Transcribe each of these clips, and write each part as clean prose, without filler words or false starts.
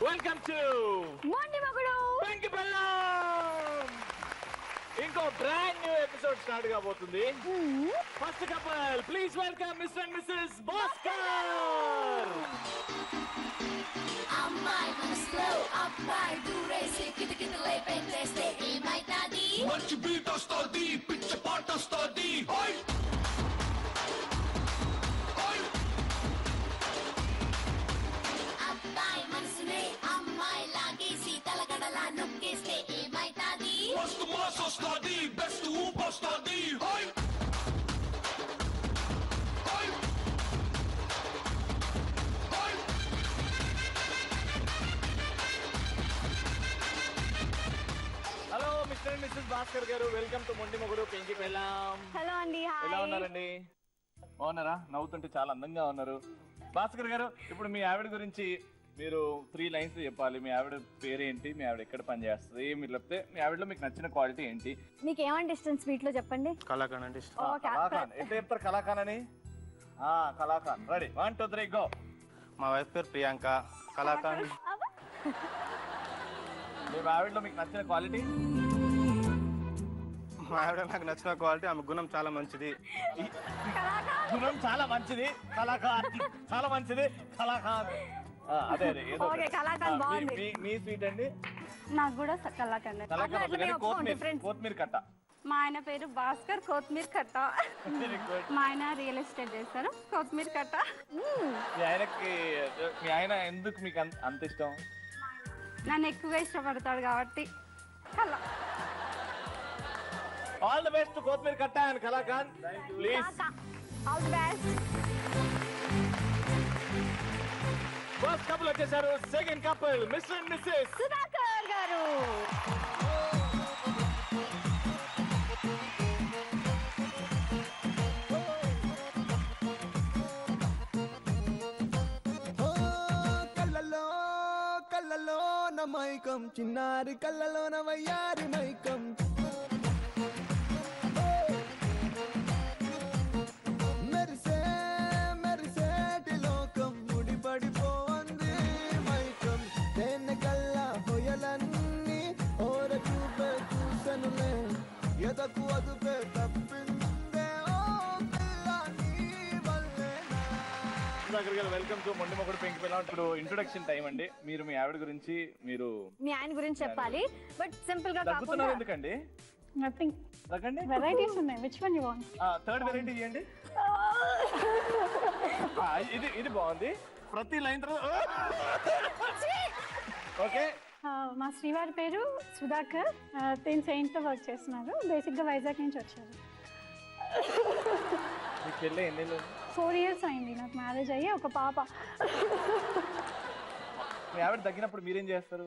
Welcome to మొండి మొగుడు పెంకి బెల్లం. ఇంకో బ్రాండ్ న్యూ ఎపిసోడ్ స్టార్ట్ కాబోతుంది. First couple please welcome mister and missus Bhaskar. అమ్మాయి మనసులో అబ్బాయి దూరేసి కిటకిటలై పెట్టేస్తే ఏమైతాది? మంచి బీట్ వస్తుంది, పిచ్చ పాట వస్తుంది. అబ్బాయి మనసునే అమ్మాయి లాగేసి తలగడలా నొక్కేస్తే ఏమైతాది? మస్తు మాస్ వస్తుంది, బెస్ట్ ఊపు వస్తుంది. Hello mister and missus Bhaskar garu, welcome to మొండి మొగుడు పెంకి బెల్లం. హలో అండి. ఎలా హాయ్. ఉన్నారండి? బాగున్నారా? నవ్వుతుంటే చాలా అందంగా ఉన్నారు. భాస్కర్ గారు, ఇప్పుడు మీ ఆవిడ గురించి మీరు 3 లైన్స్ చెప్పాలి. మీ ఆవిడ పేరేంటి, మీ ఆవిడ ఎక్కడ పని చేస్తుంది, మీరు లేకపోతే మీ ఆవిడలో మీకు నచ్చిన క్వాలిటీ ఏంటి? మీకు ఏమంటే ఇష్టం స్వీట్ లో చెప్పండి. కళాకాండ్ అంటే ఇష్టం. ఓకే. కళాఖాన్. ఎట్లా చెప్తారు కళాఖాన్ అని? కళాఖాన్. Ready, 1 2 3 go. మా వైఫ్ పేరు ప్రియాంక. కళాకాండ్. మీ ఆవిడలో మీకు నచ్చిన క్వాలిటీ? మా ఆవిడ నాకు నచ్చిన క్వాలిటీ, ఆమె గుణం చాలా మంచిది. గుణం చాలా మంచిది. కళాఖాన్ చాలా మంచిది. కళాఖాన్. అదే అదే ఏదో ఓకే, కళాఖాన్ బాగుంది. మీ స్వీట్ అండి? నాకు కూడా కళాకండ. కళాఖాన్ అట్లా మేము ఒప్పుకోం, కొత్తిమీర కట్ట. మా ఆయన పేరు భాస్కర్ కొత్తిమీర కట్ట. Very good. మా ఆయన రియల్ ఎస్టేట్ చేస్తారు. కొత్తిమీర కట్ట. మీ ఆయన ఎందుకు మీకు అంత ఇష్టం? నన్ను ఎక్కువగా ఇష్టపడతాడు కాబట్టి కళ. ఆల్ ది బెస్ట్ కొత్తిమీర కట్ట అండ్ కళాఖాన్. Please. All the best. First couple వచ్చేసారు. Second couple mister and missus Sudhakar garu. కళ్ళలో కళ్ళలో మైకం, చిన్నారి కళ్ళలో వయ్యారి మైకం. మెరిసే మెరిసేటి లోకం, ముడిపడిపోంది మైకం. దేన్ని కల్లా హొయలన్నీ ఓర చూపే చూసనులే, ఎదకు అదుపే తప్పిందే ఓ పిల్ల నీ వల్లేనా. సుధాకర్ గారు, వెల్కమ్ టు మొండి మొగుడు పెంకి బెల్లం. ఇప్పుడు ఇంట్రొడక్షన్ టైం అండి. మీరు మీ ఆవిడ గురించి మీరు మీ ఆయన గురించి చెప్పాలి, బట్ సింపుల్ గా కాకుండా. తగ్గుతున్నారు ఎందుకండి? నథింగ్. తగ్గండి. వెరైటీస్ ఉన్నాయి. Which one you want? Third variety ఇవ్వండి. ఇది ఇది బాగుంది. ప్రతి లైన్ తర్వాత ఓకే. మా శ్రీవారి పేరు సుధాకర్. తిన్ సెయింట్ లో వర్క్ చేస్తున్నారు. బేసిక్ గా వైజాగ్ నుంచి వచ్చారు. మీ చెల్లె ఎన్ని 4 years అయింది నాకు మ్యారేజ్ అయ్యి, ఒక పాప. మీ ఆవిడ తగ్గినప్పుడు మీరేం చేస్తారు?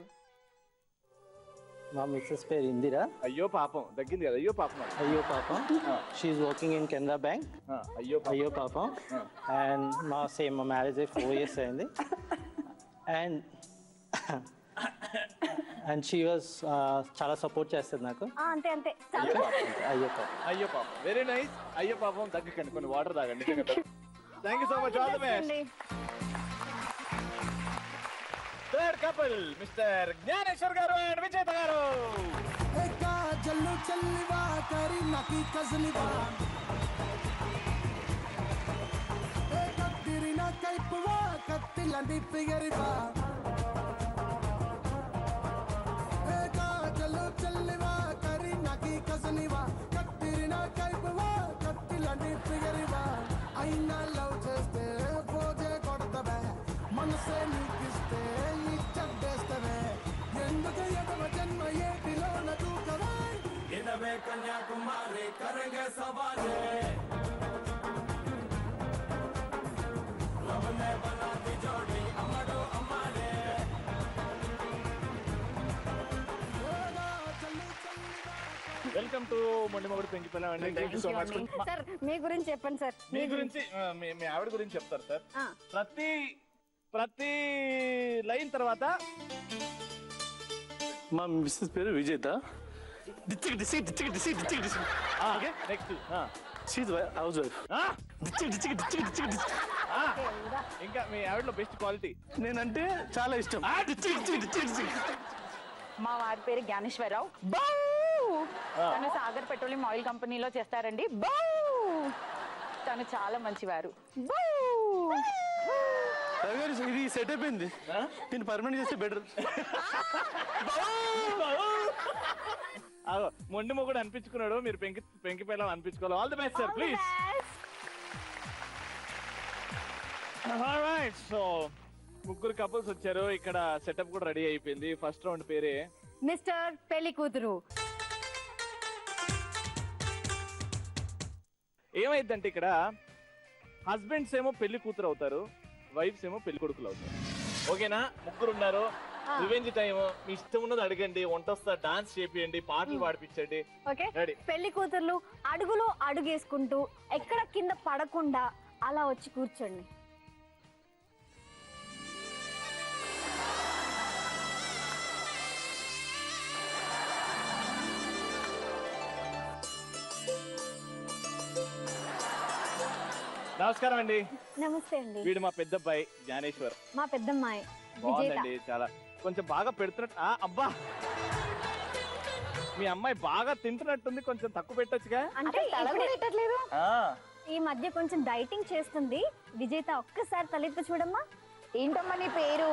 మా మిస్సెస్ పేరు ఇందిరా. అయ్యో పాపం తగ్గింది కదా. అయ్యో పాపం. అయ్యో పాపం. She working in Canara Bank. అయ్యో అయ్యో పాపం. అండ్ మా మ్యారేజ్ అయ్యి 4 years అయింది. అండ్ అండ్ షీ వాజ్ చాలా సపోర్ట్ చేస్తుంది నాకు. అంతే అంతే. అయ్యో పాపం. అయ్యో పాపం. Very nice. అయ్యో పాపం తగ్గకండి, కొన్ని వాటర్ తాగండి. Thank you so much. All the best. Third couple mister Gnaneshwar garu and విజేత గారు. జల్లు చల్లివా కరి నకి కజలివా, కత్తిరిన కైపువా కత్తిలంది ఫిగరివా. జల్లు చల్లివా కరి నకి కజలివా, కత్తిరిన కైపువా కత్తిలంది ఫిగరివా. అయినా లవ్ చేస్తే పోజే కొడతవే, మనసే నీకిస్తే ఇచ్చేస్తవే. ఎందుకు ఎదవ జన్మ ఏటిలో నూకవే, ఎదవే కన్యాకుమారి కరంగే సవాలే. లవనే బనాతి జోడి అమ్మడో అమ్మాడే. వెల్కమ్ టు మొండి మొగుడు పెంకి బెల్లం అండి. Thank you so much. Sir మీ గురించి చెప్పండి సార్. మీ గురించి మీ ఆవిడ గురించి చెప్తారు సార్. ప్రతి లైన్ తర్వాత మా మిస్సెస్ పేరు విజేత. Next she's house wife. ఇంకా మీ ఆవిడలో బెస్ట్ క్వాలిటీ నేనంటే చాలా ఇష్టం. మా వారి పేరు జ్ఞానేశ్వరరావు. తను సాగర్ పెట్రోలియం ఆయిల్ కంపెనీలో చేస్తారండి. తను చాలా మంచివారు. ఇది సెట్ అయిపోయింది. దీన్ని పర్మనెంట్ చేస్తే బెటర్. మొండి మొగుడు అనిపించుకున్నాడు, మీరు పెంకి పిల్లలు అనిపించుకోవాలి. All the best sir, please. Alright, so ముగ్గురు కపుల్స్ వచ్చారు. ఇక్కడ సెటప్ కూడా రెడీ అయిపోయింది. ఫస్ట్ రౌండ్ పేరే మిస్టర్ పెళ్లి కూతురు. ఏమైందంటే ఇక్కడ హస్బెండ్స్ ఏమో పెళ్లి కూతురు అవుతారు, వైఫ్స్ ఏమో పెళ్లి కొడుకులు అవుతారు. ఓకేనా? ముగ్గురు ఉన్నారు. Revenge time. మీ ఇష్టం ఉన్నది అడగండి, వంట వస్తా, డాన్స్ చేపియండి, పాటలు పాడిపించండి. రెడీ? పెళ్లి కూతుర్లు అడుగులో అడుగేసుకుంటూ ఎక్కడ కింద పడకుండా అలా వచ్చి కూర్చోండి. నమస్కారం అండి. నమస్తే అండి. వీడు మా పెద్ద అబ్బాయి జ్ఞానేశ్వర్. మా పెద్దమ్మాయి బాగుందండి, చాలా కొంచెం బాగా పెడుతున్నట్టు. అబ్బా, మీ అమ్మాయి బాగా తింటున్నట్టుంది, కొంచెం తక్కువ పెట్టొచ్చుగా. అంటే ఈ మధ్య కొంచెం డైటింగ్ చేస్తుంది. విజేత ఒక్కసారి తలెత్తి చూడమ్మా. ఏంటమ్మా నీ పేరు?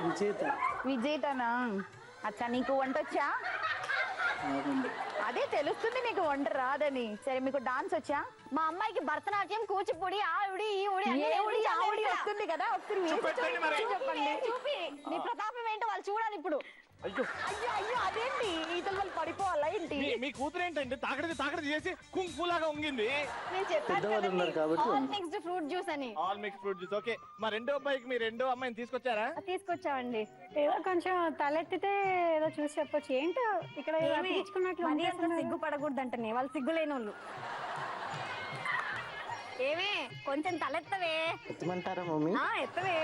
విజేత. విజేతనా? అచ్చా, నీకు వంట వచ్చా? అదే తెలుస్తుంది నీకు వంట రాదని. సరే, మీకు డాన్స్ వచ్చా? మా అమ్మాయికి భరతనాట్యం, కూచిపూడి, ఆవిడి వస్తుంది కదా, ఒకసారి చెప్పండి. చూపి నీ ప్రతాపం ఏంటో వాళ్ళు చూడాలి ఇప్పుడు. అయ్యో అయ్యో అయ్యో, అదేంటి ఈతలు వాళ్ళు పడిపోవాలా ఏంటి? మీ కూతురు ఏంటండి తాకడి చేసి కుంఫు లాగా ఉంగింది. పెద్దవాళ్ళు ఉన్నారు కాబట్టి. ఆల్ మిక్స్డ్ ఫ్రూట్ జ్యూస్ అని. All mix fruit juice. Okay, మా రెండో అబ్బాయికి మీ రెండో అమ్మాయిని తీసుకొచ్చారా? తీసుకొచ్చామండి. ఏదో కొంచెం తలెత్తితే ఏదో చూసి చెప్పొచ్చు. ఏంటో ఇక్కడ సిగ్గుపడకూడదంటనే, వాళ్ళు సిగ్గులేని వాళ్ళు. ఏమే కొంచెం తలెత్తవే. ఎత్తమంటారా మమ్మీ? ఎత్తవే.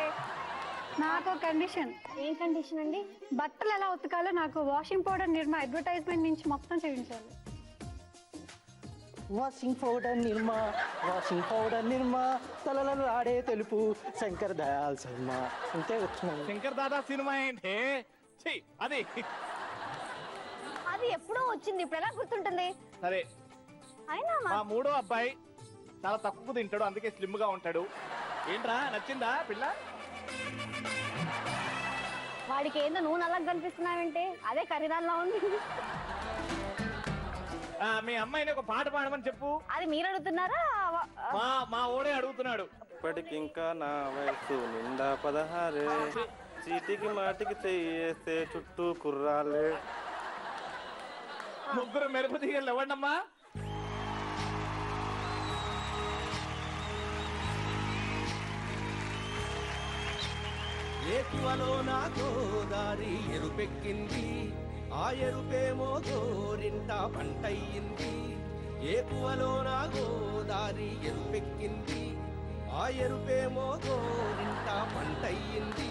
నాకు కండిషన్. ఏం కండిషన్ అండి? బట్టలు ఎలా ఉతకాలో నాకు వాషింగ్ పౌడర్ నిర్మా అడ్వర్టైజ్మెంట్ నుంచి మొత్తం చేయించాలి. వాషింగ్ పౌడర్ నిర్మా తలలు ఆడే తెలుపు శంకర్ దయాల్ సినిమా అంతే వచ్చినాను. శంకర్ దాదా సినిమా ఏంటి? అది ఎప్పుడో వచ్చింది, ఇప్పుడు ఎలా గుర్తుంటుంది? సరే, అయినా మా మూడో అబ్బాయి చాలా తక్కువ తింటాడు, అందుకే స్లిమ్ గా ఉంటాడు. ఏంట్రా, నచ్చిందా పిల్ల? వాడికి ఏందో నువ్వు నల్లగా కనిపిస్తున్నావంటే అదే కరీదాల్లో ఉంది. మీ అమ్మాయిని ఒక పాట పాడమని చెప్పు. అది మీరు అడుగుతున్నారా? మా ఓడే అడుగుతున్నాడు. ఇప్పటికింకా నా వయసు నిండా 16. చీటికి మాటికి చేస్తే చుట్టూ కుర్రాలే. ముగ్గురు మెరుపు తీగలు ఇవ్వండమ్మా. ఏకువలో నా గోదారి ఎరుపెక్కింది, ఆ ఎరుపేమో గోరింట పంటయ్యింది. ఏకువలో నా గోదారి ఎరుపెక్కింది, ఆ ఎరుపేమో గోరింట పంటయ్యింది.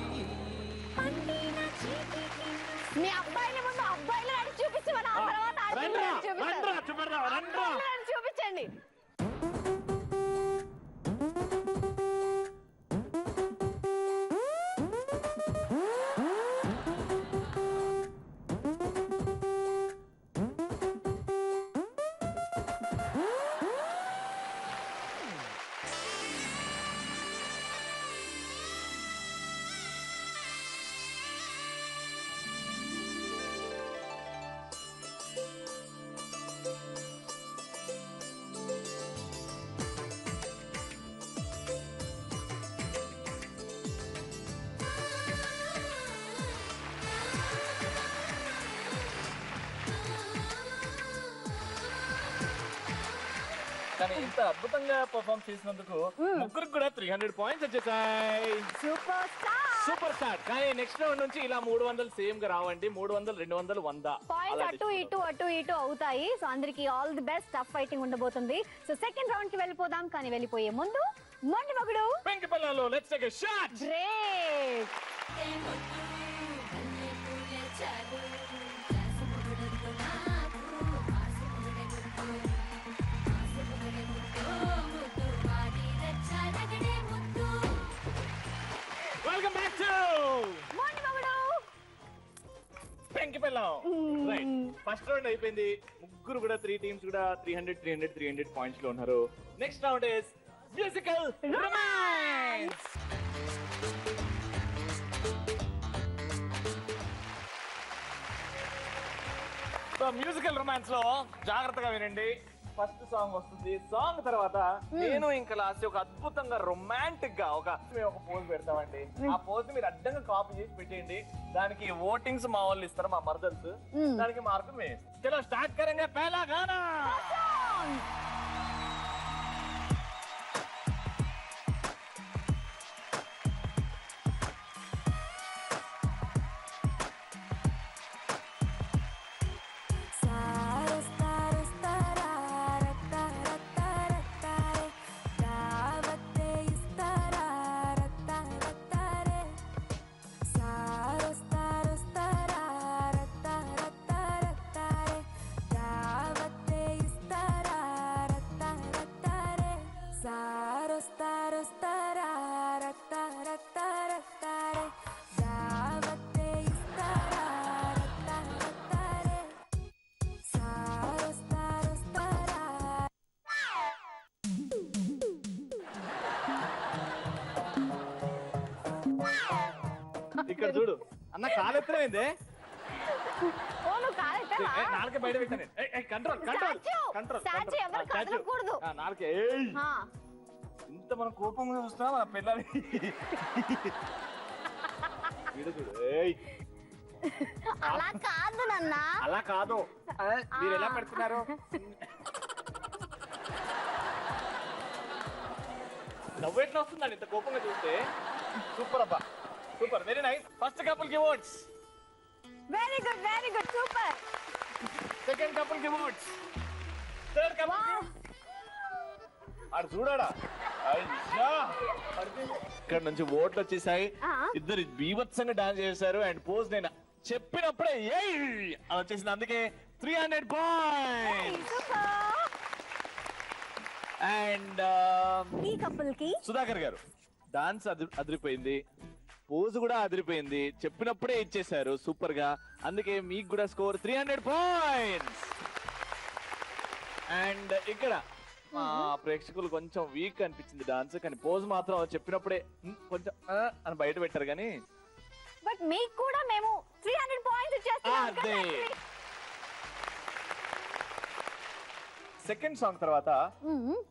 మీ అబ్బాయిని ముందు అబ్బాయిలు నడిచి చూపించి మన తర్వాత చూపించండి. కానీ ఇంత అద్భుతంగా పర్ఫార్మ్ చేసినందుకు ముగ్గురికి కూడా 300 పాయింట్స్ వచ్చేసాయి. Super star. కానీ నెక్స్ట్ రౌండ్ నుంచి ఇలా 300 సేమ్ గా రావండి. 300, 200, 100 పాయింట్స్ అటు ఇటు అవుతాయి. సో అందరికి all the best. Tough fighting ఉండబోతుంది. సో సెకండ్ రౌండ్ కి వెళ్ళిపోదాం. కానీ వెళ్ళిపోయే ముందు మొండి మగుడు పెంకి పిల్లలు, let's take a shot. Break. Ragade పెంకి పెళ్ళాం. రైట్, ఫస్ట్ రౌండ్ అయిపోయింది. ముగ్గురు కూడా 3 టీమ్స్ కూడా 300 పాయింట్స్ లో ఉన్నారు. Next round is musical romance. So musical romance లో జాగ్రత్తగా వినండి. ఫస్ట్ సాంగ్ వస్తుంది. సాంగ్ తర్వాత నేను ఇంకా లాస్ట్ ఒక అద్భుతంగా రొమాంటిక్ గా మేము ఒక పోజ్ పెడతామండి. ఆ పోజ్ మీరు అడ్డంగా కాపీ చేసి పెట్టేయండి. దానికి ఓటింగ్స్ మా వాళ్ళు ఇస్తారు, మా మర్దల్స్. దానికి మార్కులు మేము ఇస్తాం. చలో స్టార్ట్ కरेंगे पहला गाना. ఇక్కడ చూడు అన్న, కాలెత్తమైందే. నాలుకే బయట పెట్టాను. కంట్రోల్ కంట్రోల్ కంట్రోల్ నాలుకే. ఇంత మనం కోపంగా చూస్తున్నా మన పిల్లలు. చూడు అలా కాదు నాన్న, అలా కాదు. మీరు ఎలా పెడుతున్నారు? నవ్వు ఎట్లా వస్తుందండి ఇంత కోపంగా చూస్తే? సూపర్ అబ్బా, super, very nice. First couple కి votes. Very good, super. Second couple కి ఓట్స్. థర్డ్ కపుల్ అటు చూడాడా. ఇక్కడ నుంచి ఓట్లు వచ్చేసాయి. ఇద్దరు బీభత్సంగా డాన్స్ చేశారు. అండ్ పోజ్ నేను చెప్పినప్పుడే అది వచ్చేసింది. అందుకే 300 పాయింట్స్. అండ్ ఈ కపుల్ కి సుధాకర్ గారు డాన్స్ అదిరిపోయింది, పోజ్ కూడా అదిరిపోయింది, చెప్పినప్పుడే ఇచ్చేశారు సూపర్ గా. అందుకే మీకు కూడా స్కోర్ 300 పాయింట్స్. అండ్ ఇక్కడ మా ప్రేక్షకులు కొంచెం వీక్ అనిపించింది డాన్స్, కానీ పోజ్ మాత్రం చెప్పినప్పుడే కొంచెం అని బయట పెట్టారు. కానీ బట్ మీకు కూడా మేము 300 పాయింట్స్ ఇచ్చేస్తాం. సెకండ్ సాంగ్ తర్వాత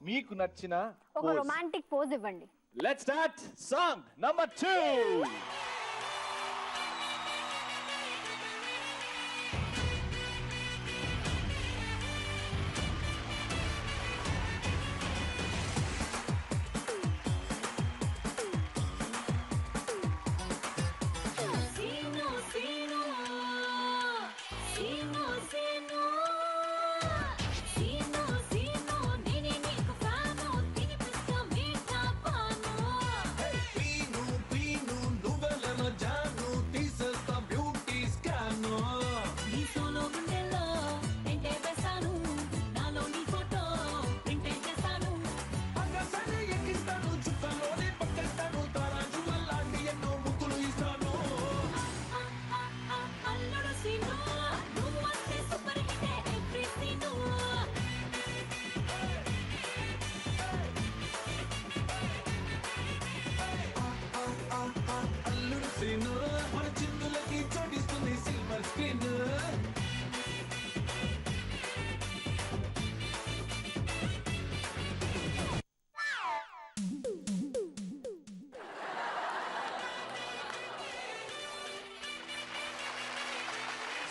మీకు నచ్చిన ఒక రొమాంటిక్ పోజ్ ఇవ్వండి. Let's start song number 2.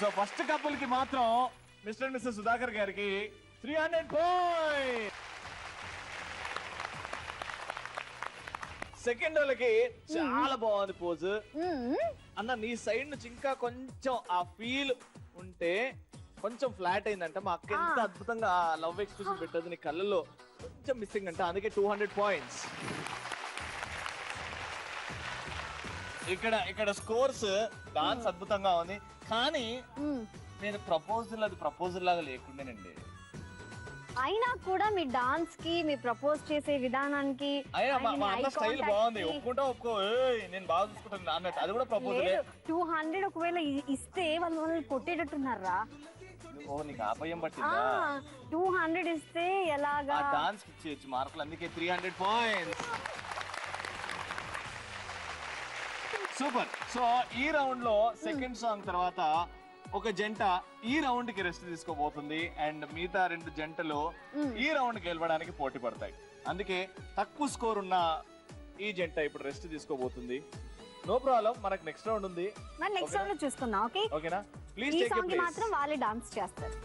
So first couple కి మాత్రం మిస్టర్ అండ్ మిస్టర్ సుధాకర్ గారికి 300 పాయింట్స్. సెకండ్ వాళ్ళకి చాలా బాగుంది పోజ్. అన్న నీ సైడ్ నుంచి ఇంకా కొంచెం ఆ ఫీల్ ఉంటే కొంచెం ఫ్లాట్ అయిందంట. మా అక్క ఎంత అద్భుతంగా లవ్ ఎక్స్ప్రెషన్ పెట్టదు, నీ కళ్ళల్లో కొంచెం మిస్సింగ్ అంట. అందుకే 200 పాయింట్స్. ఇక్కడ స్కోర్స్ డాన్స్ అద్భుతంగా ఉంది, కానీ నేను ప్రపోజల్ లాగా లేకుండానండి. అయినా కూడా మీ డాన్స్ కి మీ ప్రపోజ్ చేసే విధానానికి అయినా and మీ మా అన్న eye స్టైల్ contact బాగుంది, కి ఒప్పుకుంటా ఒప్పుకో, ఏయ్ నేను బాగా చూసుకుంటాను అన్నట్టు, అది కూడా ప్రపోజలే. లేదు 200 ఒకవేళ ఇస్తే వాళ్ళు కొట్టేటట్టున్నారా? ఓ నీకు ఆపయం పట్టిందా? 200 ఇస్తే ఎలాగా? ఆ డాన్స్ కి ఇచ్చేయచ్చు మార్కులు, అందుకే 300 పాయింట్స్. సూపర్. సో ఈ రౌండ్ లో సెకండ్ సాంగ్ తర్వాత ఒక జంట ఈ రౌండ్ కి రెస్ట్ తీసుకోబోతుంది అండ్ మిగతా 2 జంటలు ఈ రౌండ్ కి గెలవడానికి పోటీ పడతాయి. అందుకే తక్కువ స్కోర్ ఉన్న ఈ జంట ఇప్పుడు రెస్ట్ తీసుకోబోతుంది. నో ప్రాబ్లం, మనకు నెక్స్ట్ రౌండ్ ఉంది. మరి నెక్స్ట్ రౌండ్ లో చూసుకుందాం. ఓకే ఓకేనా? ప్లీజ్ ఈ టేక్ సాంగ్ కి యూర్ మాత్రం ప్లేస్. వాళ్ళే డాన్స్ చేస్తారు.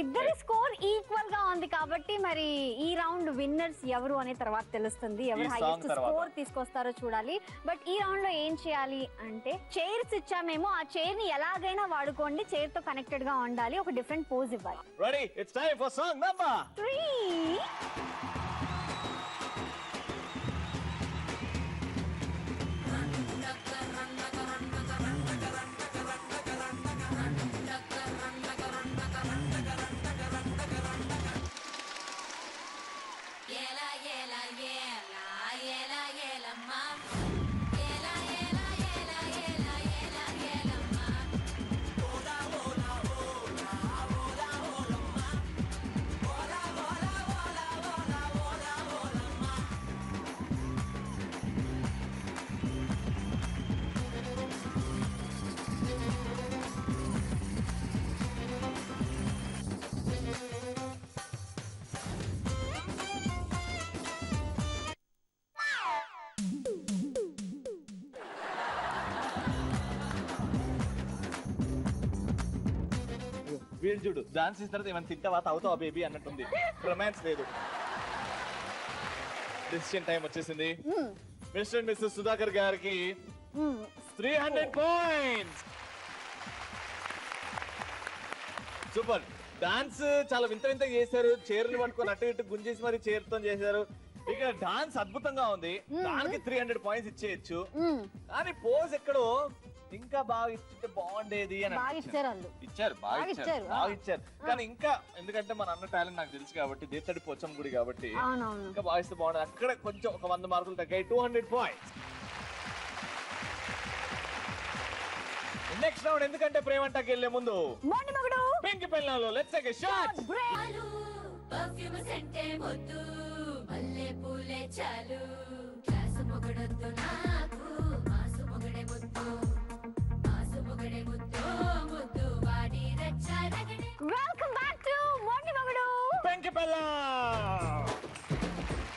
ఇద్దరి స్కోర్ ఈక్వల్ గా ఉంది కాబట్టి మరి ఈ రౌండ్ విన్నర్స్ ఎవరు అనే తర్వాత తెలుస్తుంది. ఎవరు ఈ song హైయెస్ట్ తర్వాత. స్కోర్ తీసుకొస్తారో చూడాలి. బట్ ఈ రౌండ్ లో ఏం చేయాలి అంటే చైర్స్ ఇచ్చామేమో, ఆ చైర్ ని ఎలాగైనా వాడుకోండి, చైర్ తో కనెక్టెడ్ గా ఉండాలి, ఒక డిఫరెంట్ పోజ్ ఇవ్వాలి. Ready? It's time for song number 3. Yela yela yela yela yela ma. Yela yela yela yela yela yela ma. Ola ola ola ola ola ma. Ola ola ola ola ola ola ma. వీళ్ళు చూడు, dance చేసిన తర్వాత ఏమైనా తింటావా తాగుతావా baby అన్నట్టుంది. Romance లేదు. Decision time వచ్చేసింది. మిస్టర్ అండ్ మిస్సెస్ సుధాకర్ గారికి 300 పాయింట్స్. సూపర్. డాన్స్ చాలా వింత వింతగా చేశారు, చైర్లు పట్టుకొని అటు ఇటు గుంజేసి మరి చైర్తో చేశారు. ఇక్కడ డాన్స్ అద్భుతంగా ఉంది, దానికి 300 పాయింట్స్ ఇచ్చేయచ్చు. కానీ పోజ్ ఎక్కడో ఇంకా బాగా ఇచ్చింటే బాగుండేది అని బాగా ఇచ్చారు వాళ్ళు. ఇచ్చారు, బాగా ఇచ్చారు. కానీ ఇంకా ఎందుకంటే మన అన్న టాలెంట్ నాకు తెలుసు కాబట్టి, దేత్తడి పోచం గుడి కాబట్టి ఇంకా బాగా ఇస్తే బాగుండేది. అక్కడ కొంచెం ఒక 100 మార్కులు తగ్గాయి. 200 పాయింట్స్. నెక్స్ట్ రౌండ్ ఎందుకంటే ప్రేమంటాకి వెళ్లే ముందు పెంకి పెళ్ళంలో let's take a shot. Perfume సెంటే మొద్దు, మల్లె పూలే చాలు, క్లాసు మొగడొద్దు నాకు, మాసు మొగడే ముద్దు, మాసు మొగడే ముద్దు, ముద్దు వాడి రచ్చరగడే. వెల్కమ్ బ్యాక్ టు మోండి మగుడు పెంకి పెళ్ళం.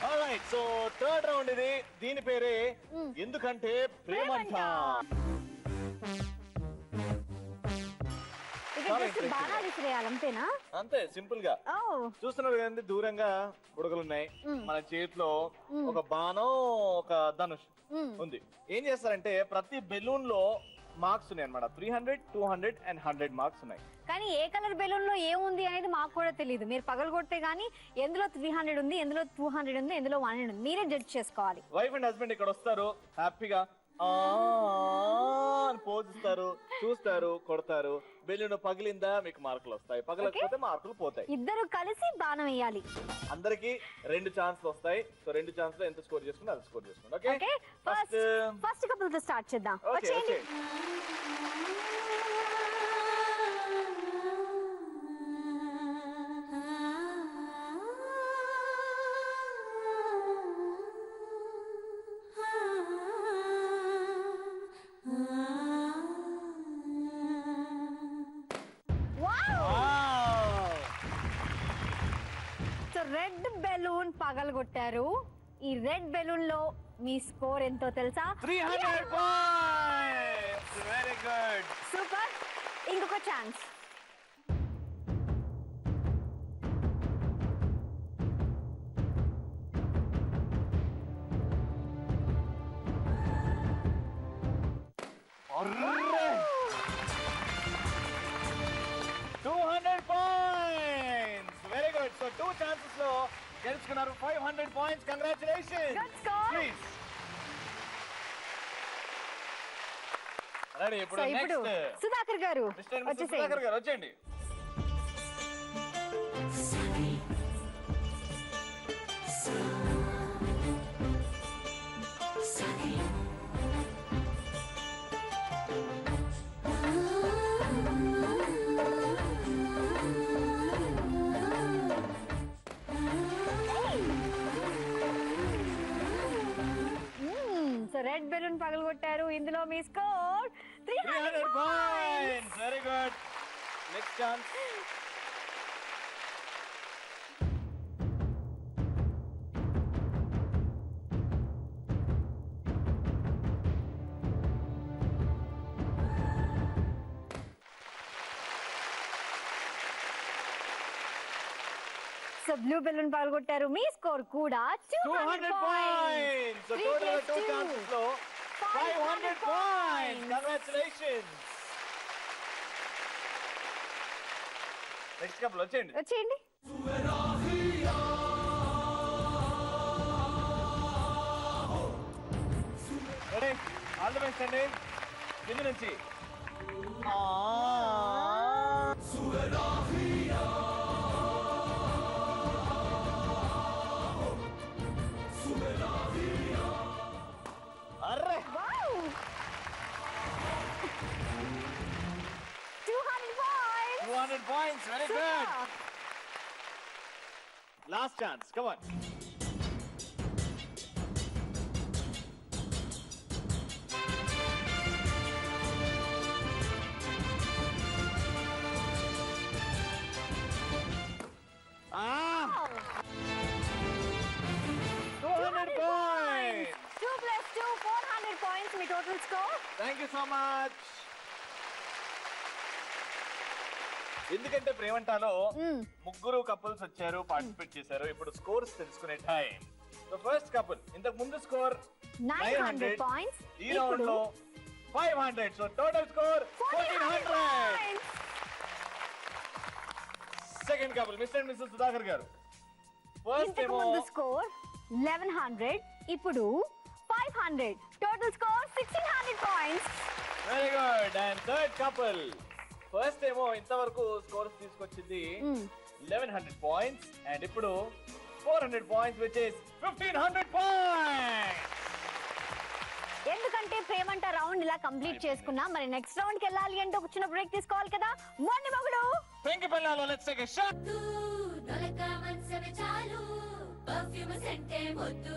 ఆల్రైట్, సో థర్డ్ రౌండ్ ఇది. దీని పేరే ఎందుకంటే ప్రేమంట. బాణాలు విసిరేయాలి అంతేనా? అంతే సింపుల్ గా. చూస్తున్నారు కదండి, దూరంగా బుడగలు ఉన్నాయి, మన చేతిలో ఒక బాణం ఒక ధనుష్ ఉంది. ఏం చేస్తారంటే ప్రతి బెలూన్ లో మార్క్స్ ఉన్నాయి అన్నమాట. 300, 200 and 100 మార్క్స్ ఉన్నాయి. కానీ ఏ కలర్ బెలూన్ లో ఏముంది అనేది మాకు కూడా తెలియదు. మీరు పగలు కొడితే గానీ ఎందులో 300 ఉంది, ఎందులో 200 ఉంది, ఎందులో 100 ఉంది, మీరే జడ్జ్ చేసుకోవాలి. వైఫ్ అండ్ హస్బెండ్ ఇక్కడ వస్తారు, హ్యాపీగా అని పోజ్ ఇస్తారు, చూస్తారు, కొడతారు. బెలూన్ పగిలిందా మీకు మార్కులు వస్తాయి, పగలకపోతే మార్కులు పోతాయి. ఇద్దరు కలిసి బాణం వేయాలి. అందరికి 2 ఛాన్స్లు వస్తాయి. సో 2 ఛాన్స్ లో ఎంత స్కోర్ చేసుకుంటే అది స్కోర్ చేసుకోండి. ఓకే, ఫస్ట్ కపుల్ తో స్టార్ట్ చేద్దాం. వచ్చేయండి. రెడ్ బెలూన్ పగలగొట్టారు. ఈ రెడ్ బెలూన్ లో మీ స్కోర్ ఎంతో తెలుసా? 300 పాయింట్స్. Very good, super. ఇంకొక ఛాన్స్. అర్రే 200 points. Very good. So 2 chances లో గెలుచుకున్నారు 500 పాయింట్స్. కంగ్రాచులేషన్స్. Please ready. ఇప్పుడు సుధాకర్ గారు సుధాకర్ గారు వచ్చేయండి. బెలూన్ పగలగొట్టారు. ఇందులో మీ score 300 points. Very good. Next chance. So blue balloon పగలగొట్టారు. మీ స్కోర్ కూడా 200 points. So total 2 chances లో 500 points. Congratulations. Next couple వచ్చేయండి. వచ్చేయండి. Ready? All the best అండి. కింద నుంచి. Array. 200 points. 200 points. Very good. Last chance. Come on. Ah! 200 points. 2 plus 2 400 points. Me total score. Thank you so much. ఎందుకంటే ప్రేమంటాలో ముగ్గురు couples వచ్చారు, participate చేశారు. ఇప్పుడు స్కోర్స్ తెలుసుకునే టైం. సో ఫస్ట్ కపుల్ ఇంతకు ముందు స్కోర్ 900 points. ఈ రౌండ్ లో 500. So total score 1400. Second couple mister and missus Sudhakar garu. First ఇంతకు ఏమో ముందు స్కోర్ 1100, ఇప్పుడు 500. Total score 1600 points. Very good. And third couple first ఏమో ఇంతవరకు స్కోర్స్ తీసుకొచ్చింది 1100 points అండ్ ఇప్పుడు 400 points which is 1500 points. ఎందుకంటే ప్రేమంట రౌండ్ ఇలా కంప్లీట్ చేసుకున్నా, మరి నెక్స్ట్ రౌండ్ కి వెళ్ళాలి అంటే ఒక చిన్న బ్రేక్ తీసుకోవాలి కదా. మొండి మగుడు పెంకి పిల్లలు లెట్స్ టేక్ ఎ షాట్. నొలక మనసమే చాలు, పర్ఫ్యూమ్ సెంటే మొద్దు,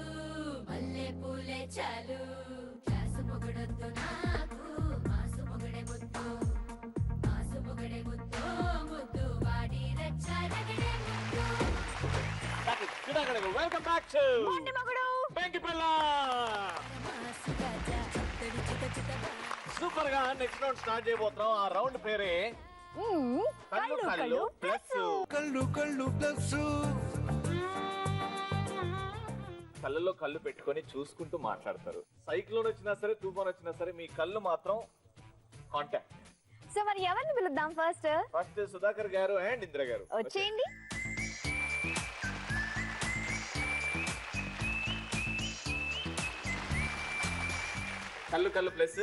మల్లె పూలే చాలు. క్లాసు మొగడొద్దు నాకు, మాసు మొగడే ముద్దు, మాసు మొగడే ముద్దు, ముద్దు వాడి రెచ్చ రగడే ముద్దు. వెల్కమ్ బ్యాక్ టు మొండి మగుడు పెంకి పిల్ల. సూపర్ గా నెక్స్ట్ రౌండ్ స్టార్ట్ చేయబోతున్నాం. ఆ రౌండ్ పేరే కళ్ళు కళ్ళు ప్లస్. కళ్ళు కళ్ళు ప్లస్. కళ్ళలో కళ్ళు పెట్టుకొని చూసుకుంటూ మాట్లాడతారు. సైక్లోన్ వచ్చినా సరే, తుఫాన్ వచ్చినా సరే, మీ కళ్ళు మాత్రం కాంటాక్ట్. సో మరి ఎవరిని పిలుద్దాం ఫస్ట్? ఫస్ట్ సుధాకర్ గారు అండ్ ఇంద్ర గారు వచ్చేయండి. కళ్ళు కళ్ళు ప్లస్.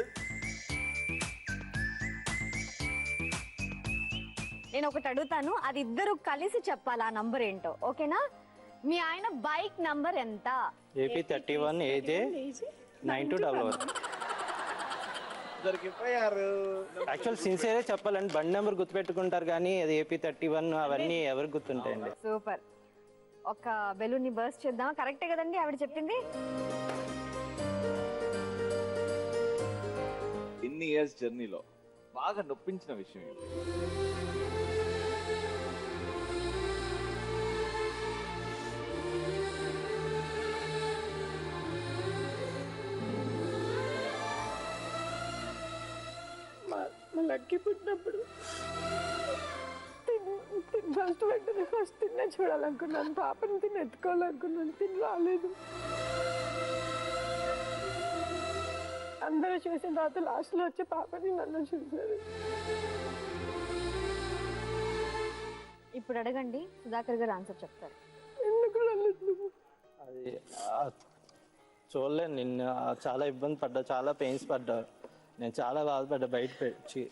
నేను ఒకటి అడుగుతాను, అది ఇద్దరు కలిసి చెప్పాలి ఆ నంబర్ ఏంటో, ఓకేనా? మీ ఆయన బైక్ నంబర్ ఎంత? AP 31 AJ 9211. దొరికిపోయారు. యాక్చువల్ సిన్సియరే చెప్పాలండి, బండి నెంబర్ గుర్తుపెట్టుకుంటారు కానీ అది AP 31 అవన్నీ ఎవరికి గుర్తుంటాయండి. సూపర్. ఒక బెలూన్ ని బర్స్ట్ చేద్దామా? కరెక్టే కదండి ఆవిడ చెప్పింది? ఇన్ని ఇయర్స్ జర్నీలో బాగా నొప్పించిన విషయం ఏంటి? మా లక్కీ పుట్టినప్పుడు ఫస్ట్ వెంటనే ఫస్ట్ తిన్నే చూడాలనుకున్నాను, పాపని తిని ఎత్తుకోవాలనుకున్నాను, తిని రాలేదు. అందరూ చూసిన తర్వాత లాస్ట్ లో వచ్చి పాపని నన్ను చూశారు. ఇప్పుడు అడగండి, సుధాకర్ గారు ఆన్సర్ చెప్తారు. ఎందుకు రాలేదు? అది చూడలేను, నిన్న చాలా ఇబ్బంది పడ్డా, చాలా పెయిన్స్ పడ్డా, నేను చాలా బాధపడ్డా. బయట పెట్టి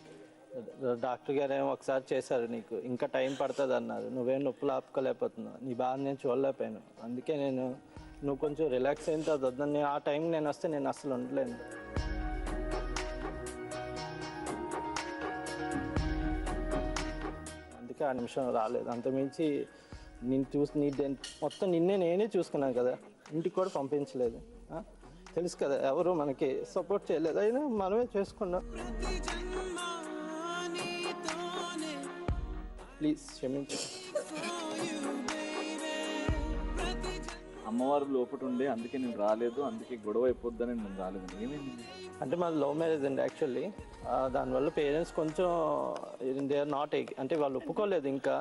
డాక్టర్ గారు ఏమో ఒకసారి చేశారు, నీకు ఇంకా టైం పడుతుంది అన్నారు, నువ్వేం నొప్పులు ఆపుకోలేకపోతున్నావు, నీ బాధ నేను చూడలేకపోయాను. అందుకే నువ్వు కొంచెం రిలాక్స్ అయిన తర్వాత వద్దని, నేను ఆ టైం నేను వస్తే నేను అసలు ఉండలేను. అందుకే ఆ నిమిషం రాలేదు. అంతమించి నేను మొత్తం నేనే చూసుకున్నాను కదా, ఇంటికి కూడా పంపించలేదు. తెలుసు కదా ఎవరు మనకి సపోర్ట్ చేయలేదు, అయినా మనమే చేసుకున్నాం. ప్లీజ్ క్షమించు. అమ్మవారు లోపల ఉండే అందుకే నేను రాలేదు, అందుకే గొడవ అయిపోద్దని నేను రాలేదు. ఏమైంది? అంటే మాది లవ్ మ్యారేజ్ అండి యాక్చువల్లీ. దానివల్ల పేరెంట్స్ కొంచెం దే ఆర్ నాట్ అంటే వాళ్ళు ఒప్పుకోలేదు ఇంకా.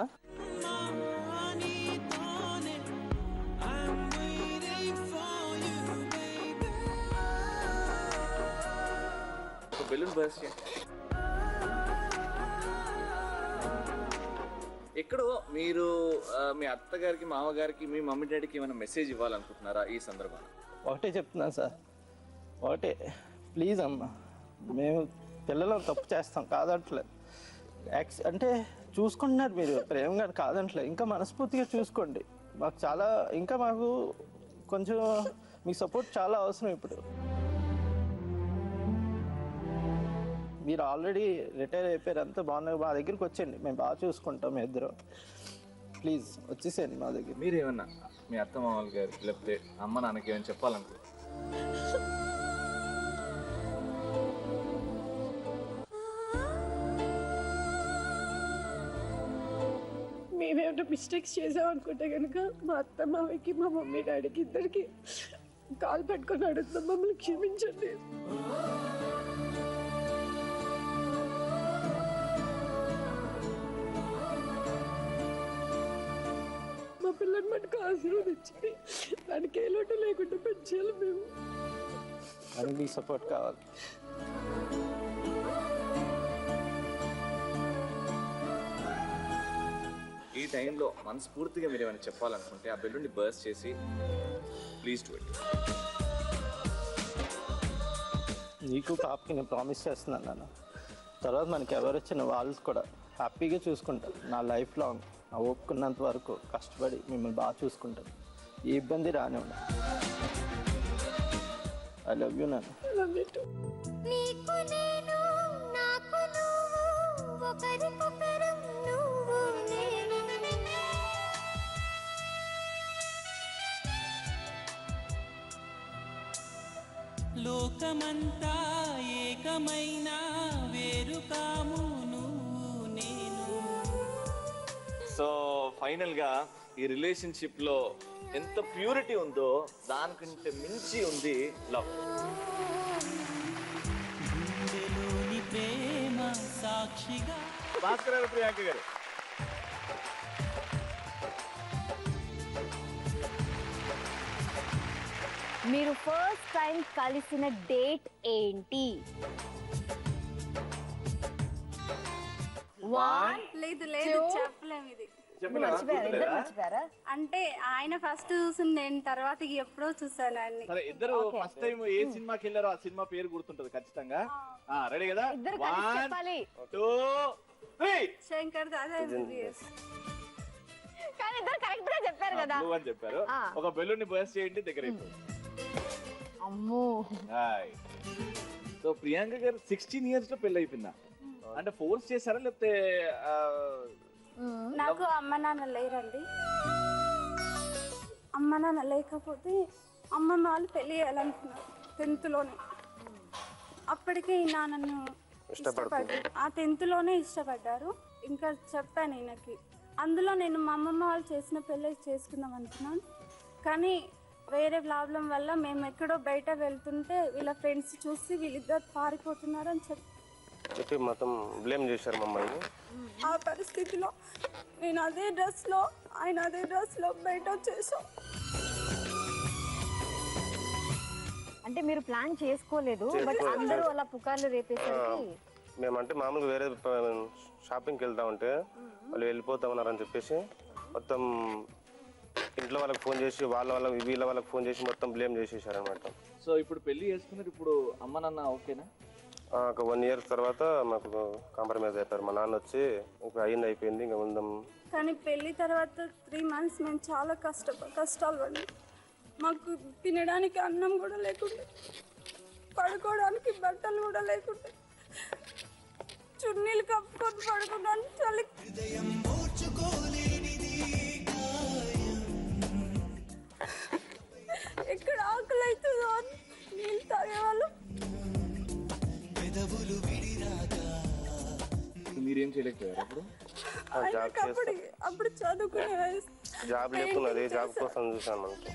బెలూన్ బర్స్ట్ ఎక్కడో మీరు మీ అత్తగారికి మామగారికి మీ మమ్మీ డాడీకి ఏమైనా మెసేజ్ ఇవ్వాలనుకుంటున్నారా ఈ సందర్భంగా? ఒకటే చెప్తున్నాను సార్, ఒకటే, ప్లీజ్ అమ్మ, మేము పిల్లలు తప్పు చేస్తాం కాదంటలేదు, అంటే చూసుకుంటున్నారు మీరు ప్రేమగా కాదంటలేదు, ఇంకా మనస్ఫూర్తిగా చూసుకోండి. మాకు చాలా ఇంకా మాకు కొంచెం మీ సపోర్ట్ చాలా అవసరం. ఇప్పుడు మీరు ఆల్రెడీ రిటైర్ అయిపోయారు, అంతా బాగున్నారు, మా దగ్గరికి వచ్చేయండి, మేము బాగా చూసుకుంటాం మీ ఇద్దరు. ప్లీజ్ వచ్చేసేయండి మా దగ్గర. మీరు ఏమన్నా మీ అత్త మామూలు గారికి లేకపోతే అమ్మ నాన్నకి ఏమైనా చెప్పాలనుకో? మేమేమైనా మిస్టేక్స్ చేసాం అనుకుంటే కనుక మా అత్త మామయ్యకి మా మమ్మీ డాడీకి ఇద్దరికి కాలు పట్టుకొని అడుగుతాం, మమ్మల్ని క్షమించండి. మా పిల్లలు మటుకు ఆశీర్వదించి దానికి ఏ లోటు లేకుండా పెంచాలి మేము. అని మీ సపోర్ట్ కావాలి. ఈ టైంలో మనస్ఫూర్తిగా మీరు ఏమైనా చెప్పాలనుకుంటే ఆ బెలూన్ని బర్స్ట్ చేసి ప్లీజ్ డూ ఇట్. నీకు పాపకి నేను ప్రామిస్ చేస్తున్నాను నాన్న, తర్వాత మనకి ఎవరు వచ్చిన వాళ్ళు కూడా హ్యాపీగా చూసుకుంటారు. నా లైఫ్ లాంగ్ నా ఒప్పుకున్నంత వరకు కష్టపడి మిమ్మల్ని బాగా చూసుకుంటాను, ఏ ఇబ్బంది రానివ్వండి. ఐ లవ్ యూ నాన్న. నీకు నేను నాకు నువ్వు ఒకరికొకరం నువ్వు నేను. లోకమంతా ఏకమైన వేరు కాము నువ్వు నేను. సో ఫైనల్గా ఈ రిలేషన్షిప్లో ఎంత ప్యూరిటీ ఉందో దానికంటే మించి ఉంది లవ్. గుండెలోని ప్రేమ సాక్షిగా. భాస్కర్ గారు, ప్రియాంక గారు, మీరు ఫస్ట్ టైం కలిసిన డేట్ ఏంటి? లేదు లేదు చెప్పలేము ఇది. అంటే ఆయన ఫస్ట్ చూసింది నేను తర్వాత ఎప్పుడో చూసాను ఆయన్ని. సరే ఇద్దరు ఫస్ట్ టైం ఏ సినిమాకి వెళ్ళారో ఆ సినిమా పేరు గుర్తుంటది ఖచ్చితంగా. రెడీ కదా? 1 2 3. శంకర్ దాదా MBBS. కానీ ఇద్దరు కరెక్ట్ గా చెప్పారు కదా అని చెప్పారు. ఒక బెలూన్ ని బర్స్ట్ చేయండి దగ్గర అయిపోయింది. అమ్మో. సో ప్రియాంక గారు 16 years లో పెళ్లి అయిపోయిందా? అంటే ఫోర్స్ చేశారా లేకపోతే? నాకు అమ్మ నాన్న లేరండి. అమ్మ నాన్న లేకపోతే అమ్మ వాళ్ళు పెళ్లి చేయాలనుకున్నారు 10th లోనే. అప్పటికే నా నన్ను ఇష్టపడ్డారు, ఆ 10th లోనే ఇష్టపడ్డారు. ఇంకా చెప్పాను ఈయనకి, అందులో నేను మా అమ్మమ్మ వాళ్ళు చేసిన పెళ్ళి చేసుకుందాం అనుకున్నాను. కానీ వేరే ప్రాబ్లం వల్ల మేము ఎక్కడో బయట వెళ్తుంటే వీళ్ళ ఫ్రెండ్స్ చూసి వీళ్ళిద్దరు పారిపోతున్నారు అని చెప్పి మొత్తం బ్లేమ్ చేశారు మమ్మల్ని. ఆ పరిస్థితిలో నేను అదే డ్రెస్లో ఆయన అదే డ్రెస్లో బయట వచ్చేసాం. అంటే మీరు ప్లాన్ చేసుకోలేదు, బట్ అందరూ అలా పుకార్లు రేపేసరికి మేమంటే మామూలుగా వేరే షాపింగ్కి వెళ్తా ఉంటే వాళ్ళు వెళ్ళిపోతామన్నారని చెప్పేసి మొత్తం ఇంట్లో వాళ్ళకి ఫోన్ చేసి వీళ్ళ వాళ్ళకి ఫోన్ చేసి మొత్తం బ్లేమ్ చేసేసారు అనమాట. సో ఇప్పుడు పెళ్లి చేసుకున్నారు, ఇప్పుడు అమ్మ నాన్న ఓకేనా? ఒక 1 year తర్వాత మాకు కాంప్రమైజ్ అయిపోయారు. మా నాన్న వచ్చి ఇంకా అయిపోయింది ఇంకా ఉందాం. కానీ పెళ్లి తర్వాత 3 months మేము చాలా కష్టాలు పడి, మాకు తినడానికి అన్నం కూడా లేకుండా, పడుకోవడానికి బట్టలు కూడా లేకుండా, చున్నీలు కప్పుకొని పడుకోవడానికి చలి. ఎక్కడ ఆకలి అవుతుందో అని తాగేవాళ్ళు. మీరేం చేయలేకపోయారు అప్పుడు? జాబ్ అప్పుడు చదువుకునే వయసు. జాబ్ లేకున్నది, జాబ్ కోసం చూసాను మనకి.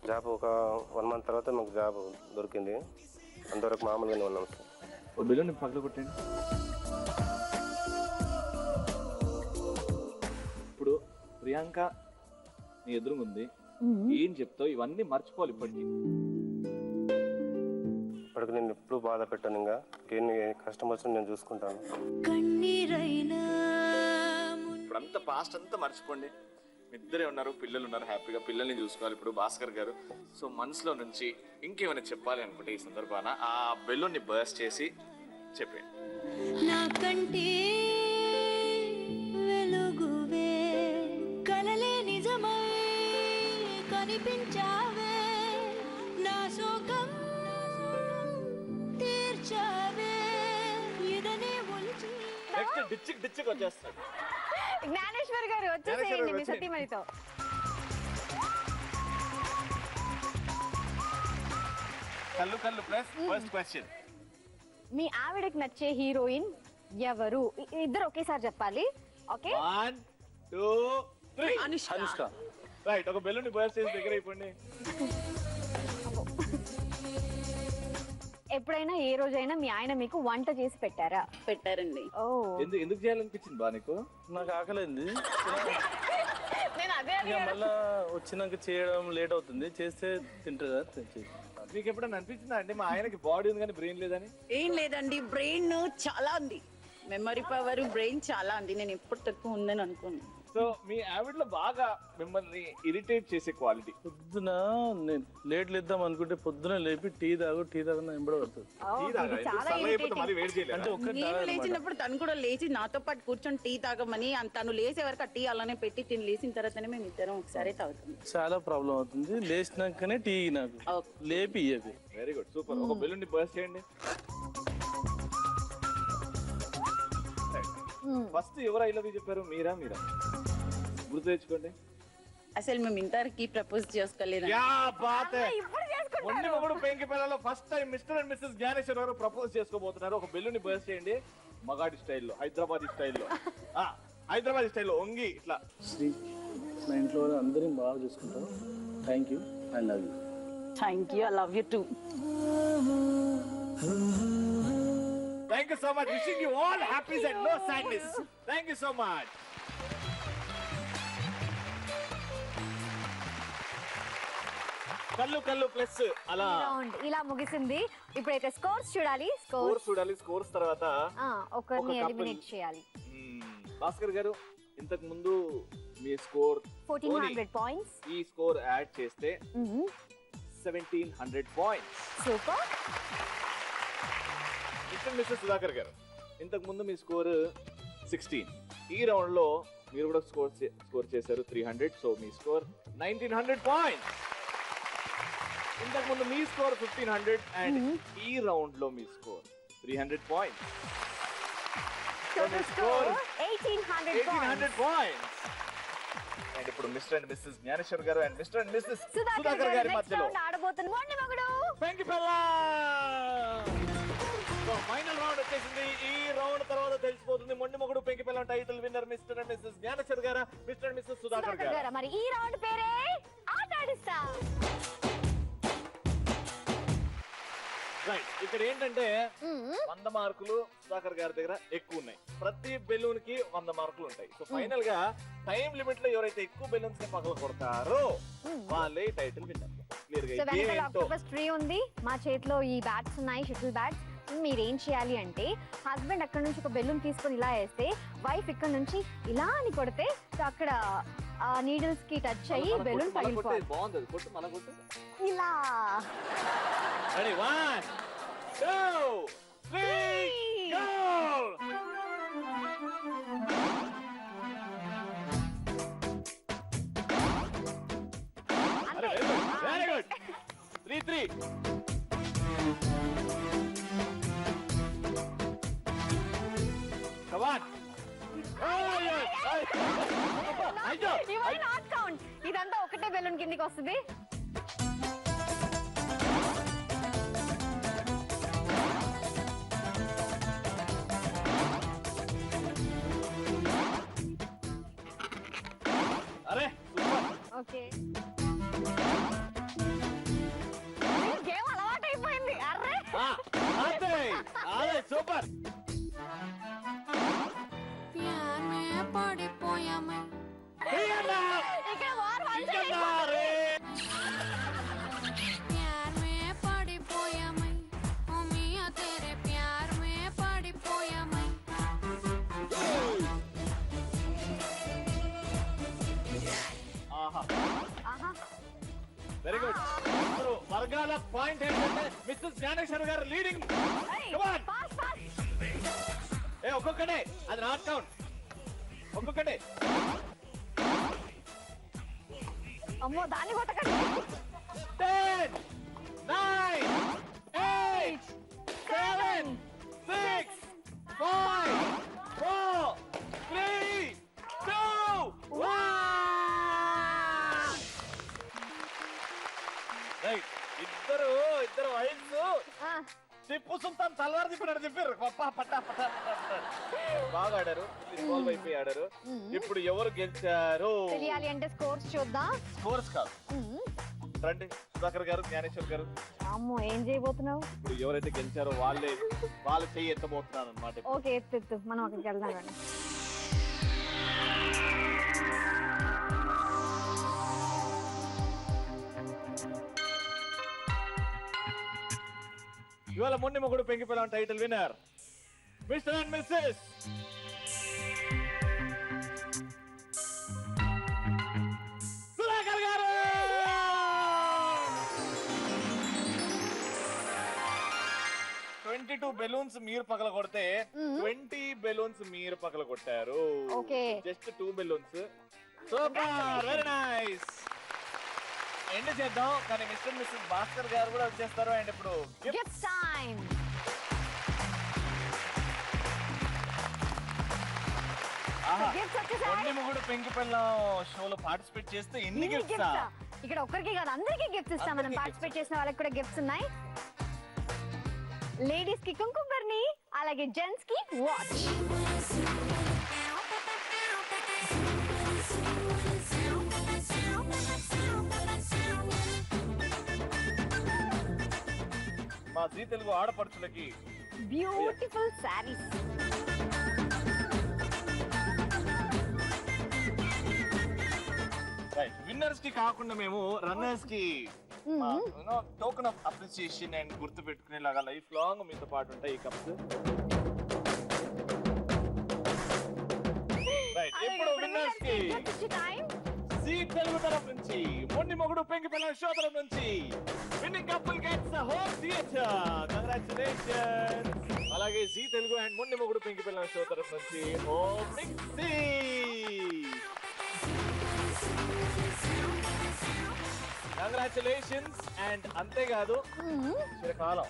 జాబ్ ఒక 1 month తర్వాత మాకు జాబ్ దొరికింది. అంతవరకు మామూలుగానే ఉన్నాం సార్. ఓ బెలూన్ పక్కన కొట్టండి. ఇప్పుడు ప్రియాంక నీ ఎదురుగుంది, ఏం చెప్తావు? ఇవన్నీ మర్చిపోవాలి ఇప్పటికి. ఇప్పటికి నేను ఎప్పుడు బాధ పెట్టాను. ఇంకా ఎన్ని కష్టం వచ్చినా నేను చూసుకుంటాను. ఇప్పుడు అంతా పాస్ట్ అంతా మర్చిపోండి. ఇద్దరే ఉన్నారు, పిల్లలు ఉన్నారు, హ్యాపీగా పిల్లల్ని చూసుకోవాలి. ఇప్పుడు భాస్కర్ గారు సో మనసులో నుంచి ఇంకేమైనా చెప్పాలి అనుకుంటే ఈ సందర్భాన ఆ బెలూన్ని బర్స్ట్ చేసి చెప్పండి. నాకంటే వెలుగువే కలలే నిజమై కనిపించావే నా శోకం తీర్చావే ఇదనే ఒలిచి. నెక్స్ట్ డిచ్చిక్ వచ్చేస్తాడు. జ్ఞానేశ్వర్ గారు వచ్చేసేయండి మీ సతీమణితో. కళ్ళు ప్లస్ ఫస్ట్ క్వశ్చన్. మీ ఆవిడకి నచ్చే హీరోయిన్ ఎవరు? ఇద్దరు ఒకేసారి చెప్పాలి. ఓకే, 1 2 3. అనుష్క. రైట్. ఒక బెలూన్ బర్స్ట్ చేసి దగ్గర అయిపోండి. ఎప్పుడైనా ఏ రోజైనా మీ ఆయన మీకు వంట చేసి పెట్టారా? పెట్టారండి. ఓ, ఎందుకు చేయాలనిపించింది బా నీకు? నాకు ఆకలింది. నేను అదే మళ్ళా వచ్చినాక చేయడం లేట్ అవుతుంది, చేస్తే తింటారా? మీకు ఎప్పుడైనా అనిపించిందా అండి మా ఆయనకి బాడీ ఉంది కానీ బ్రెయిన్ లేదని? ఏం లేదండి, బ్రెయిన్ చాలా ఉంది, మెమరీ పవర్ బ్రెయిన్ చాలా ఉంది. నేను ఎప్పుడు తక్కువ ఉందని అనుకున్నాను. సో మీ ఆవిడలో బాగా మిమ్మల్ని ఇరిటేట్ చేసే క్వాలిటీ? పొద్దున నేను లేట్ లేద్దాం అనుకుంటే పొద్దున లేపి టీ తాగన ఎంబడ పడుతుంది. అంటే నేను లేచినప్పుడు తను కూడా లేచి నాతో పాటు కూర్చొని టీ తాగమని, తను లేసే వరకు ఆ టీ అలానే పెట్టి తిని లేచిన తర్వాతనే మేము ఇద్దరం ఒకసారి తాగుతాం. చాలా ప్రాబ్లం అవుతుంది. లేచినాకనే టీ నాకు లేపి ఇయ్యదు. Very good, super. ఒక బెలూన్ బర్స్ట్ చేయండి. ఫస్ట్ ఎవరు ఐ లవ్ యూ చెప్పారు? మీరా గుర్తు తెచ్చుకోండి. అసలు మేము ఇంతవరకు ప్రపోజ్ చేసుకోలేదు. మొండి మొగుడు పెంకి పిల్లలు first time mister and missus Gnaneshwar garu propose చేసుకోబోతున్నారు. ఒక బెలూన్ బర్స్ట్ చేయండి మగాడి స్టైల్లో, హైదరాబాద్ స్టైల్లో ఒంగి ఇట్లా. శ్రీ, మా ఇంట్లో అందరినీ బాగా చూసుకుంటారు. Thank you, I love you. Thank you, I love you two. Thank you so much. Wishing you all happiness and no sadness. Thank you so much. కళ్ళు ప్లస్ అలా ఇలా ముగిసింది. ఇప్పుడైతే స్కోర్స్ చూడాలి. స్కోర్స్ తర్వాత ఒకరిని ఎలిమినేట్ చేయాలి. భాస్కర్ గారు, ఇంతకు ముందు మీ స్కోర్ 1400 పాయింట్స్. ఈ స్కోర్ యాడ్ చేస్తే 1700 points. Super. Mister missus Sudhakar garu, ఇంతకు ముందు మీ స్కోర్ 16. ఈ రౌండ్ లో మీరు కూడా స్కోర్ చేశారు 300. సో మీ స్కోర్ 1900 పాయింట్స్. ఇంతకు ముందు మీ స్కోర్ 1500 అండ్ ఈ రౌండ్ లో మీ score 300 points. Score 1800 points. And ఇప్పుడు mister and missus Gnaneshwar garu and mister and missus Sudhakar గారి మధ్యలో ఫైనల్ రౌండ్ వచ్చేసింది. ఈ రౌండ్ తర్వాత తెలిసిపోతుంది మొండి మొగుడు పెంకి పిల్లం title winner mister and missus Gnaneshwar garu, mister and missus Sudhakar గారు. మరి ఈ రౌండ్ పేరే ఆటాడిస్తా. రైట్. ఇక్కడ ఏంటంటే 100 మార్కులు సుధాకర్ గారి దగ్గర ఎక్కువ ఉన్నాయి. ప్రతి బెలూన్ కి 100 మార్కులు ఉంటాయి. సో ఫైనల్ గా టైం లిమిట్ లో ఎవరైతే ఎక్కువ బెలూన్స్ ని పగల కొడతారో వాళ్ళే టైటిల్ విన్నర్. ఆక్టోపస్ ట్రీ ఉంది, మా చేతిలో ఈ బ్యాట్స్ ఉన్నాయి, షటిల్ బ్యాట్స్. మీరేం చేయాలి అంటే హస్బెండ్ అక్కడ నుంచి ఒక బెలూన్ తీసుకొని ఇలా వేస్తే వైఫ్ ఇక్కడ నుంచి ఇలా అని కొడితే అక్కడ నీడిల్స్ కి టచ్ అయ్యి బెలూన్ పగిలిపోవాలి. బాగుంది, కొట్టు మన కొట్టు ఇలా. Ready 1 2 3 go. Very good. 3-3. Come on. ఇదంతా ఒకటే బెలూన్ కిందికి వస్తుంది. అదే సూపర్. प्यार में पड़ी पोया मैं ఇక్కడ వార్ प्यार में पड़ी पोया मैं ओ मियां तेरे प्यार में पड़ी पोया मैं వెరీ గుడ్. ఇప్పుడు వర్గాల పాయింట్ ఏంటంటే మిస్టర్ జ్ఞానేశ్వర్ గారు లీడింగ్. ఒక్కొక్కటే, అది నాట్ కౌంట్. ఒక్కొక్కటే. అమ్మో దాన్ని కొట్టకండి. 10 9 8 7 6 5 4 3 2 1. రైట్. ఇద్దరు వైఫ్స్ టిప్పు సుల్తాన్ తలవారు తిప్పారు. పట్టా బాగా ఆడారు. ఇన్వాల్వ్ అయిపోయి ఆడారు. ఇప్పుడు ఎవరు గెలిచారు తెలియాలి అంటే స్కోర్స్ చూద్దాం. స్కోర్స్ కాదు, రండి సుధాకర్ గారు, జ్ఞానేశ్వర్ గారు. అమ్మో ఏం చేయబోతున్నావు? ఇప్పుడు ఎవరైతే గెలిచారో వాళ్ళ చెయ్యి ఎత్తబోతున్నాను అనమాట. ఓకే ఎత్తు, మనం అక్కడికి వెళ్దాం రండి. ఇవాళ మొండి మొగుడు పెంకి పిల్లం title winner mister and missus Sudhakar garu. 22 balloons మీరు పగల కొడితే 20 బెలూన్స్ మీరు పగల కొట్టారు. Just 2 balloons. Super, very nice. End చేద్దాం, కానీ మిస్టర్ మిస్సెస్ భాస్కర్ గారు కూడా వచ్చేస్తారు. అండ్ ఇప్పుడు గిఫ్ట్ టైం. మొండి మొగుడు పెంకి పిల్లం షోలో పార్టిసిపేట్ చేస్తే ఎన్ని గిఫ్ట్స్? ఇక్కడ ఒక్కరికి కాదు అందరికి గిఫ్ట్స్ ఇస్తాం. మనం పార్టిసిపేట్ చేసిన వాళ్ళకి కూడా గిఫ్ట్స్ ఉన్నాయి. లేడీస్ కి కుంకుమ బర్నీ, అలాగే జెంట్స్ కి వాచ్. మా జీ తెలుగు ఆడపడుచులకి బ్యూటిఫుల్ సారీస్. విన్నర్స్ కి కాకుండా మేము రన్నర్స్ కి టోకెన్ ఆఫ్ అప్రిసియేషన్ అండ్ గుర్తు పెట్టుకునేలాగా లైఫ్ లాంగ్ మీతో పాటు ఉంటాయి ఈ కప్స్. రైట్, ఇప్పుడు విన్నర్స్ కి జీ తెలుగు తరఫు నుంచి, మొండి మొగుడు పెంకి పిల్లం షో తరఫు నుంచి winnowing couple gets home theatre. Congratulations. అలాగే జీ తెలుగు అండ్ మొండి మొగుడు పెంకి పిల్లం షో తరఫు నుంచి హోమ్ మిక్సీ. కంగ్రాచులేషన్స్. అండ్ అంతేకాదు చిరకాలం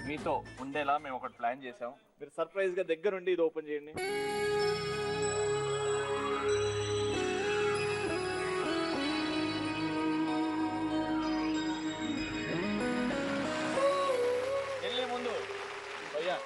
మీతో ఉండేలా మేము ఒకటి ప్లాన్ చేసాం. మీరు సర్ప్రైజ్ గా దగ్గరుండి ఇది ఓపెన్ చేయండి. వెళ్ళే ముందు భయ్యా